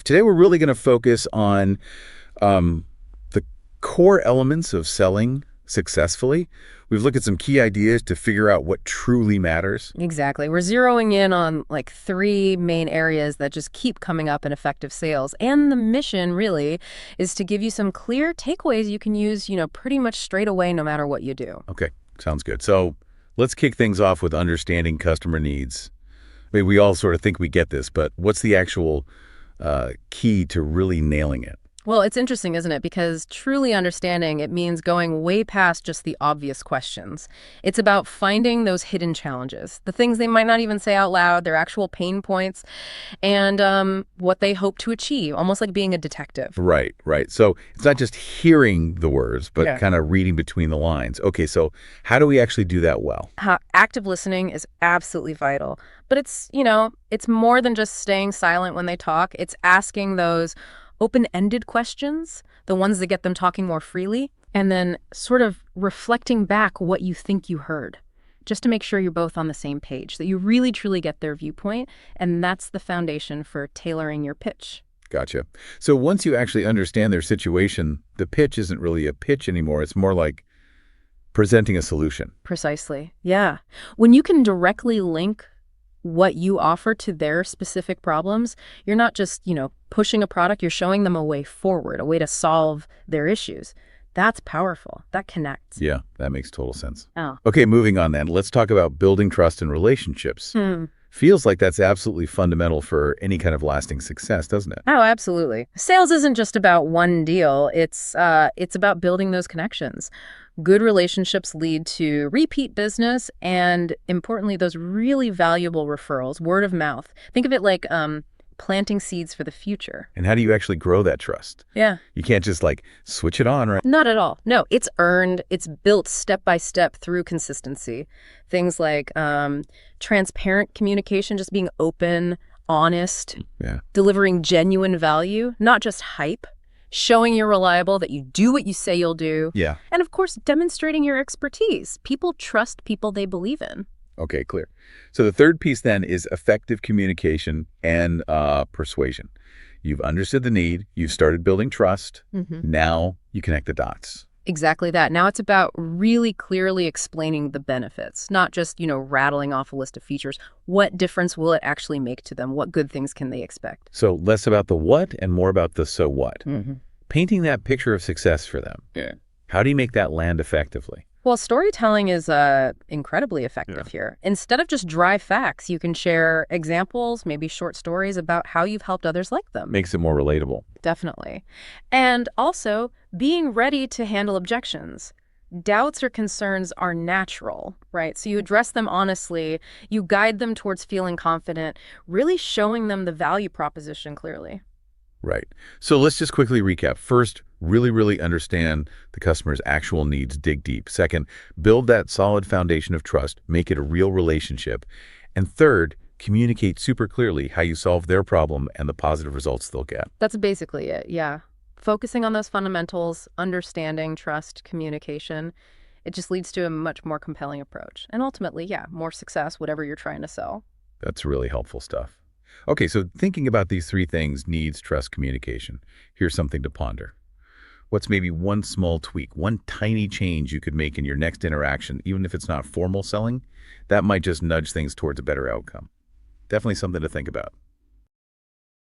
Today, we're really going to focus on the core elements of selling successfully. We've looked at some key ideas to figure out what truly matters. Exactly. We're zeroing in on like three main areas that just keep coming up in effective sales. And the mission really is to give you some clear takeaways you can use, pretty much straight away no matter what you do. Okay, sounds good. So let's kick things off with understanding customer needs. I mean, we all sort of think we get this, but what's the actual key to really nailing it? Well, it's interesting, isn't it? Because truly understanding it means going way past just the obvious questions. It's about finding those hidden challenges, the things they might not even say out loud, their actual pain points, and what they hope to achieve, almost like being a detective. Right, right. So it's not just hearing the words, but Yeah. kind of reading between the lines. Okay, so how do we actually do that well? Active listening is absolutely vital. But it's more than just staying silent when they talk. It's asking those open-ended questions, the ones that get them talking more freely, and then sort of reflecting back what you think you heard, just to make sure you're both on the same page, that you really truly get their viewpoint, and that's the foundation for tailoring your pitch. Gotcha. So once you actually understand their situation, the pitch isn't really a pitch anymore. It's more like presenting a solution. Precisely. Yeah. When you can directly link what you offer to their specific problems, you're not just, pushing a product, you're showing them a way forward, a way to solve their issues. That's powerful. That connects. Yeah, that makes total sense. Oh. Okay, moving on then. Let's talk about building trust in relationships. Feels like that's absolutely fundamental for any kind of lasting success, doesn't it? Oh, absolutely. Sales isn't just about one deal. It's about building those connections. Good relationships lead to repeat business and, importantly, those really valuable referrals, word of mouth. Think of it like planting seeds for the future. And how do you actually grow that trust? Yeah. You can't just switch it on, right? Not at all. No, it's earned. It's built step by step through consistency. Things like transparent communication, just being open, honest, Yeah. delivering genuine value, not just hype, showing you're reliable, that you do what you say you'll do, Yeah. and of course, demonstrating your expertise. People trust people they believe in. Okay, clear. So the third piece then is effective communication and persuasion. You've understood the need. You've started building trust. Now you connect the dots. Exactly that. Now it's about really clearly explaining the benefits, not just, rattling off a list of features. What difference will it actually make to them? What good things can they expect? So less about the what and more about the so what. Mm-hmm. Painting that picture of success for them. Yeah. How do you make that land effectively? Well, storytelling is incredibly effective here. Instead of just dry facts, you can share examples, maybe short stories about how you've helped others like them. Makes it more relatable. Definitely. And also, being ready to handle objections. Doubts or concerns are natural, right? So you address them honestly, you guide them towards feeling confident, really showing them the value proposition clearly. Right. So let's just quickly recap. First, really understand the customer's actual needs, dig deep. Second, build that solid foundation of trust, make it a real relationship. And third, communicate super clearly how you solve their problem and the positive results they'll get. That's basically it, yeah. Focusing on those fundamentals, understanding, trust, communication, it just leads to a much more compelling approach. And ultimately, yeah, more success, whatever you're trying to sell. That's really helpful stuff. Okay, so thinking about these three things, needs, trust, communication, here's something to ponder. What's maybe one small tweak, one tiny change you could make in your next interaction, even if it's not formal selling, that might just nudge things towards a better outcome. Definitely something to think about.